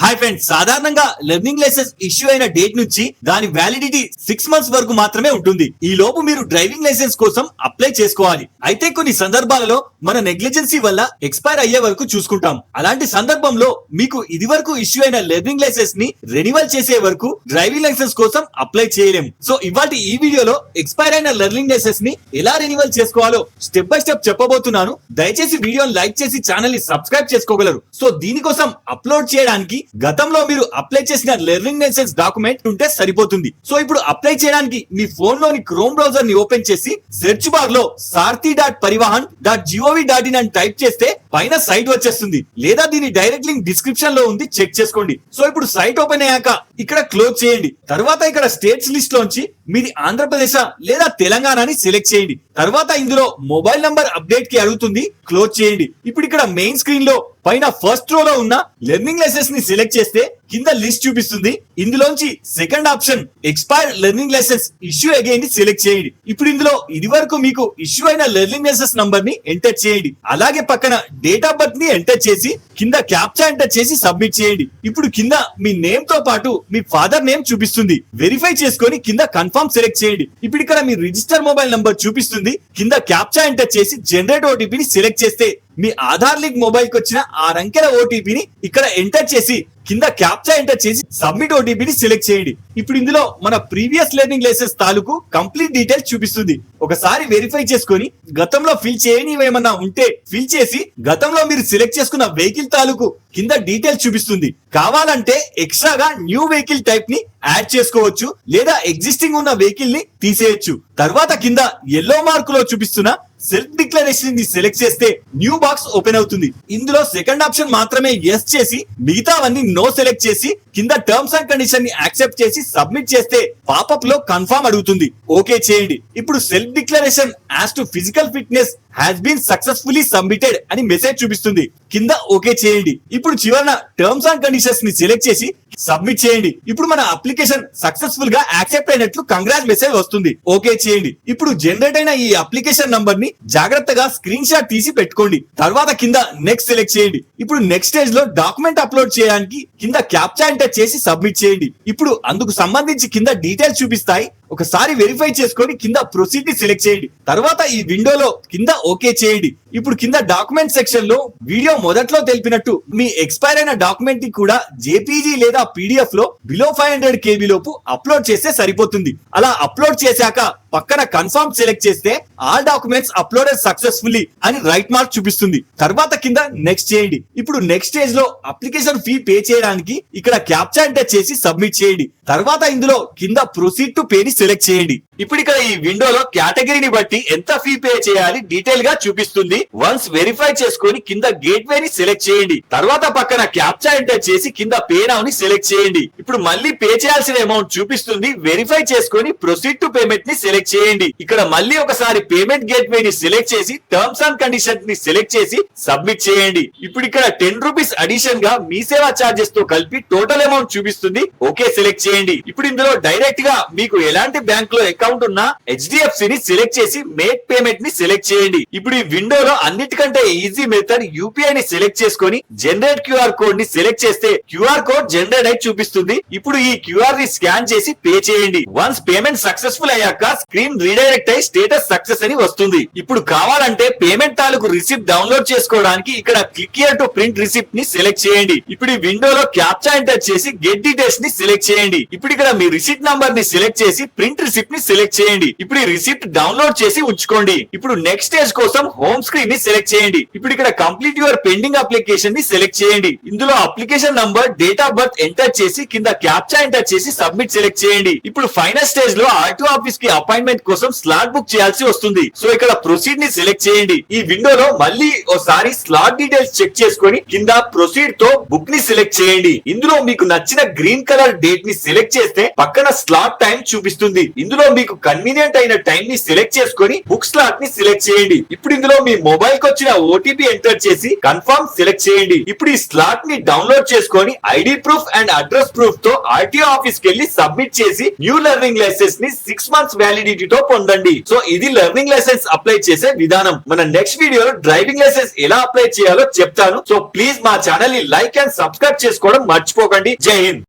Hi friends, సాధారణంగా learning licence issue అయిన date నుంచి దాని వ్యాలిడిటీ 6 months వరకు మాత్రమే ఉంటుంది. ఈ లోపు మీరు డ్రైవింగ్ లైసెన్స్ కోసం అప్లై చేసుకోవాలి. అయితే కొన్ని సందర్భాలలో మన నెగ్లిజెన్సీ వల్ల ఎక్స్పైర్ అయ్యే వరకు చూసుకుంటాం. అలాంటి సందర్భంలో మీకు ఇది వరకు ఇష్యూ అయిన లెర్నింగ్ లైసెన్స్ ని రెన్యువల్ చేసే వరకు డ్రైవింగ్ లైసెన్స్ కోసం అప్లై చేయలేం. సో ఇవాటి ఈ వీడియోలో ఎక్స్పైర్ అయిన లెర్నింగ్ లైసెన్స్ ని ఎలా రెన్యువల్ చేసుకోవాలో స్టెప్ బై స్టెప్ చెప్పబోతున్నాను. దయచేసి వీడియోని లైక్ చేసి ఛానల్ ని సబ్స్క్రైబ్ చేసుకోగలరు. సో దీనికోసం అప్లోడ్ చేయడానికి గతంలో మీరు అప్లై చేసిన లెర్నింగ్ లైసెన్స్ డాక్యుమెంట్ ఉంటే సరిపోతుంది. సో ఇప్పుడు అప్లై చేయడానికి మీ ఫోన్ లోని క్రోమ్ బ్రౌజర్ ని ఓపెన్ చేసి సెర్చ్ బార్ లో sarthi.parivahan.gov.in అని టైప్ చేస్తే పైన సైట్ వచ్చేస్తుంది. లేదా దీని డైరెక్ట్ లింక్ డిస్క్రిప్షన్ లో ఉంది, చెక్ చేసుకోండి. సో ఇప్పుడు సైట్ ఓపెన్ అయ్యాక ఇక్కడ క్లోజ్ చేయండి. తర్వాత ఇక్కడ స్టేట్స్ లిస్ట్ లోంచి మీది ఆంధ్రప్రదేశ్ లేదా తెలంగాణ అని సెలెక్ట్ చేయండి. తర్వాత ఇందులో మొబైల్ నంబర్ అప్డేట్ కి అడుగుతుంది, క్లోజ్ చేయండి. ఇప్పుడు ఇక్కడ మెయిన్ స్క్రీన్ లో పైన ఫస్ట్ రో లో ఉన్న లెర్నింగ్ లైసెన్స్ ని సెలెక్ట్ చేస్తే కింద లిస్ట్ చూపిస్తుంది. ఇందులోంచి second option expired learning licence issue again ని సెలెక్ట్ చేయండి. ఇప్పుడు ఇందులో ఇది వరకు మీకు ఇష్యూ అయిన లెర్నింగ్ లైసెన్స్ నంబర్ ని ఎంటర్ చేయండి. అలాగే పక్కన డేట్ ఆఫ్ బర్త్ ని ఎంటర్ చేసి కింద క్యాప్చా ఎంటర్ చేసి సబ్మిట్ చేయండి. ఇప్పుడు కింద మీ నేమ్ తో పాటు మీ ఫాదర్ నేమ్ చూపిస్తుంది. వెరిఫై చేసుకొని కింద కన్ఫర్మ్ సెలెక్ట్ చేయండి. ఇప్పుడు ఇక్కడ మీ రిజిస్టర్ మొబైల్ నంబర్ చూపిస్తుంది. కింద క్యాప్చా ఎంటర్ చేసి జనరేట్ ఓటీపీని సెలెక్ట్ చేస్తే మీ ఆధార్ లింక్ మొబైల్ కి వచ్చిన 6 అంకెల ఓటీపీని ఇక్కడ ఎంటర్ చేసి కింద క్యాప్చా ఎంటర్ చేసి సబ్మిట్ ఓటీపీని సెలెక్ట్ చేయండి. ఇప్పుడు ఇందులో మన ప్రీవియస్ లెర్నింగ్ లైసెన్స్ తాలూకు కంప్లీట్ డీటెయిల్స్ చూపిస్తుంది. ఒకసారి వెరిఫై చేసుకొని గతంలో ఫిల్ చేయనివి ఏమన్నా ఉంటే ఫిల్ చేసి గతంలో మీరు సెలెక్ట్ చేసుకున్న వెహికల్ తాలూకు కింద డీటెయిల్స్ చూపిస్తుంది. కావాలంటే ఎక్స్ట్రాగా న్యూ వెహికల్ టైప్ ని యాడ్ చేసుకోవచ్చు, లేదా ఎగ్జిస్టింగ్ ఉన్న వెహికల్ ని తీసేయచ్చు. తర్వాత కింద ఎల్లో మార్క్ లో చూపిస్తున్న సెల్ఫ్ డిక్లరేషన్ ని సెలెక్ట్ చేస్తే న్యూ బాక్స్ ఓపెన్ అవుతుంది. ఇందులో సెకండ్ ఆప్షన్ మాత్రమే ఎస్ చేసి మిగతావన్నీ నో సెలెక్ట్ చేసి కింద టర్మ్స్ అండ్ కండిషన్ ని యాక్సెప్ట్ చేసి సబ్మిట్ చేస్తే పాపప్ లో కన్ఫర్మ్ అడుగుతుంది, ఓకే చేయండి. ఇప్పుడు self declaration as to physical fitness has been successfully submitted అని మెసేజ్ చూపిస్తుంది. కింద ఓకే చేయండి. ఇప్పుడు చివరన టర్మ్స్ అండ్ కండిషన్స్ ని సెలెక్ట్ చేసి సబ్మిట్ చేయండి. ఇప్పుడు మన అప్లికేషన్ సక్సెస్ఫుల్ గా యాక్సెప్ట్ అయినట్లు కంగ్రాట్స్ మెసేజ్ వస్తుంది, ఓకే చేయండి. ఇప్పుడు జనరేట్ అయిన ఈ అప్లికేషన్ నంబర్ ని జాగ్రత్తగా స్క్రీన్ షాట్ తీసి పెట్టుకోండి. తర్వాత కింద నెక్స్ట్ సెలెక్ట్ చేయండి. ఇప్పుడు నెక్స్ట్ స్టేజ్ లో డాక్యుమెంట్ అప్లోడ్ చేయడానికి కింద క్యాప్చా ఎంటర్ చేసి సబ్మిట్ చేయండి. ఇప్పుడు అందుకు సంబంధించి కింద డీటెయిల్స్ చూపిస్తాయి. ఒకసారి వెరిఫై చేసుకొని కింద ప్రొసీడ్ ని సెలెక్ట్ చేయండి. తర్వాత ఈ విండోలో కింద ఓకే చేయండి. ఇప్పుడు కింద డాక్యుమెంట్ సెక్షన్ లో వీడియో మొదట్లో తెలిపినట్టు మీ ఎక్స్పైర్ అయిన డాక్యుమెంట్ ని కూడా జేపీజీ లేదా పీడిఎఫ్ లో బిలో 500 KB లోపు అప్లోడ్ చేస్తే సరిపోతుంది. అలా అప్లోడ్ చేశాక పక్కన కన్ఫర్మ్ సెలెక్ట్ చేస్తే ఆల్ డాక్యుమెంట్స్ అప్లోడెడ్ సక్సెస్ఫుల్లీ అని రైట్ మార్క్ చూపిస్తుంది. తర్వాత కింద నెక్స్ట్ చేయండి. ఇప్పుడు నెక్స్ట్ స్టేజ్ లో అప్లికేషన్ ఫీ పే చేయడానికి ఇక్కడ క్యాప్చా ఎంటర్ చేసి సబ్మిట్ చేయండి. తర్వాత ఇందులో కింద ప్రొసీడ్ టు పే ని సెలెక్ట్ చేయండి. ఇప్పుడు ఇక్కడ ఈ విండోలో కేటగిరీని బట్టి ఎంత ఫీ పే చేయాలి డీటెయిల్ గా చూపిస్తుంది. వన్స్ వెరిఫై చేసుకొని కింద గేట్వే ని సెలెక్ట్ చేయండి. తర్వాత పక్కన క్యాప్చా ఎంటర్ చేసి కింద పే నౌ ని సెలెక్ట్ చేయండి. ఇప్పుడు మళ్ళీ పే చేయాల్సిన అమౌంట్ చూపిస్తుంది. వెరిఫై చేసుకొని ప్రొసీడ్ టు పేమెంట్ ని సెలెక్ట్ చేయండి. ఇక్కడ మళ్ళీ ఒకసారి పేమెంట్ గేట్వే ని సెలెక్ట్ చేసి టర్మ్స్ అండ్ కండిషన్స్ ని సెలెక్ట్ చేసి సబ్మిట్ చేయండి. ఇప్పుడు ఇక్కడ 10 రూపీస్ అడిషన్ గా మీ సేవా చార్జెస్ తో కలిపి టోటల్ అమౌంట్ చూపిస్తుంది, ఓకే సెలెక్ట్ చేయండి. ఇప్పుడు ఇందులో డైరెక్ట్ గా మీకు ఎలాంటి బ్యాంక్ లో అకౌంట్ ఉన్న హెచ్డిఎఫ్సి ని సెలెక్ట్ చేసి మేక్ పేమెంట్ ని సెలెక్ట్ చేయండి. ఇప్పుడు ఈ విండోలో అన్నిటికంటే ఈజీ మెథడ్ యూపీఐ ని సెలెక్ట్ చేసుకొని జనరేట్ క్యూఆర్ కోడ్ ని సెలెక్ట్ చేస్తే క్యూఆర్ కోడ్ జనరేట్ అయి చూపిస్తుంది. ఇప్పుడు ఈ క్యూఆర్ ని స్కాన్ చేసి పే చేయండి. వన్స్ పేమెంట్ సక్సెస్ఫుల్ అయ్యాక స్క్రీన్ రీడైరెక్ట్ అయి స్టేటస్ సక్సెస్ అని వస్తుంది. ఇప్పుడు కావాలంటే పేమెంట్ తాలూకు రిసిప్ట్ డౌన్లోడ్ చేసుకోవడానికి ఇక్కడ click here to print receipt ని సెలెక్ట్ చేయండి. ఇప్పుడు ఈ విండోలో క్యాప్చా ఎంటర్ చేసి గెట్ డీటెయిల్స్ ని సెలెక్ట్ చేయండి. ఇప్పుడు ఇక్కడ మీ రిసిప్ట్ నంబర్ ని సెలెక్ట్ చేసి ప్రింట్ రిసిప్ట్ ని సెలెక్ట్ చేయండి. ఇప్పుడు ఈ రిసిప్ట్ డౌన్లోడ్ చేసి ఉంచుకోండి. ఇప్పుడు నెక్స్ట్ స్టేజ్ కోసం హోమ్ స్క్రీన్ ని సెలెక్ట్ చేయండి. ఇప్పుడు ఇక్కడ కంప్లీట్ యువర్ పెండింగ్ అప్లికేషన్ ని సెలెక్ట్ చేయండి. ఇందులో application number, date of birth enter చేసి కింద క్యాప్చా ఎంటర్ చేసి సబ్మిట్ సెలెక్ట్ చేయండి. ఇప్పుడు ఫైనల్ స్టేజ్ లో ఆర్టీఓ ఆఫీస్ కి అపాయింట్మెంట్ కోసం స్లాట్ బుక్ చేయాల్సి వస్తుంది. సో ఇక్కడ ప్రొసీడ్ ని సెలెక్ట్ చేయండి. ఈ విండోలో మళ్ళీ ఒకసారి స్లాట్ డీటెయిల్స్ చెక్ చేసుకొని కింద ప్రొసీడ్ తో బుక్ ని సెలెక్ట్ చేయండి. ఇందులో మీకు నచ్చిన గ్రీన్ కలర్ డేట్ ని సెలెక్ట్ చేస్తే పక్కన స్లాట్ టైం చూపిస్తుంది. ఇందులో మీకు మీకు కన్వీనియంట్ అయిన టైం ని సెలెక్ట్ చేసుకొని బుక్ స్లాట్ ని సెలెక్ట్ చేయండి. ఇప్పుడు ఇందులో మీ మొబైల్ కి వచ్చిన ఓటీపీ ఎంటర్ చేసి కన్ఫర్మ్ సెలెక్ట్ చేయండి. ఇప్పుడు ఈ స్లాట్ ని డౌన్లోడ్ చేసుకొని ID proof and address proof తో ఆర్టీఓ ఆఫీస్ కి వెళ్లి సబ్మిట్ చేసి న్యూ లెర్నింగ్ లైసెన్స్ ని 6 months వ్యాలిడిటీ తో పొందండి. సో ఇది లెర్నింగ్ లైసెన్స్ అప్లై చేసే విధానం. మన నెక్స్ట్ వీడియోలో డ్రైవింగ్ లైసెన్స్ ఎలా అప్లై చేయాలో చెప్తాను. సో ప్లీజ్ మా ఛానల్ ని లైక్ అండ్ సబ్స్క్రైబ్ చేసుకోవడం మర్చిపోకండి. జై హింద్.